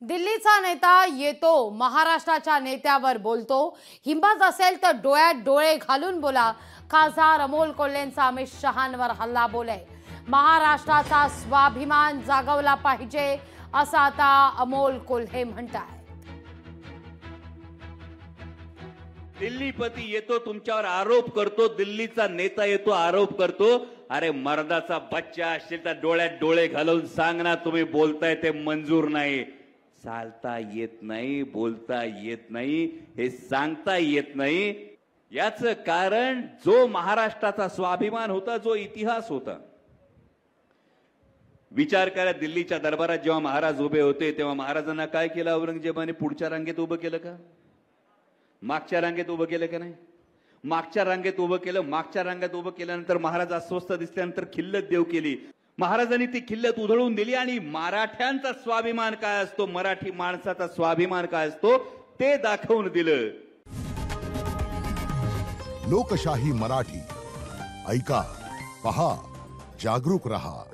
दिल्लीचा नेता येतो, महाराष्ट्राच्या नेत्यावर बोलतो. हिंमत असेल तर डोळ्यात डोळे घालून बोला. खासदार अमोल कोल्हेंचा अमित शहांवर हल्ला बोले. महाराष्ट्राचा स्वाभिमान जागवला पाहिजे असं आता अमोल कोल्हे म्हणतात. दिल्लीपती येतो, तुमच्यावर आरोप करतो. दिल्लीचा नेता येतो, आरोप करतो. अरे मर्दाचा बच्चा असेल तर डोळ्यात डोळे घालून सांग ना, तुम्ही बोलताय ते मंजूर नाही. चालता येत नाही, बोलता येत नाही, हे सांगता येत नाही. याचं कारण जो महाराष्ट्राचा स्वाभिमान होता, जो इतिहास होता. विचार करा, दिल्लीच्या दरबारात जेव्हा महाराज उभे होते तेव्हा महाराजांना काय केलं औरंगजेबाने? पुढच्या रांगेत उभं केलं का? मागच्या रांगेत उभं केलं का नाही? मागच्या रांगेत उभं केलं. मागच्या रांगेत उभं केल्यानंतर महाराज अस्वस्थ दिसल्यानंतर खिल्लत देव केली. महाराजांनी ती खिल्लत उधळून दिली आणि मराठ्यांचा स्वाभिमान काय असतो, मराठी माणसाचा स्वाभिमान काय असतो ते दाखवून दिलं. लोकशाही मराठी ऐका, पहा, जागरूक रहा.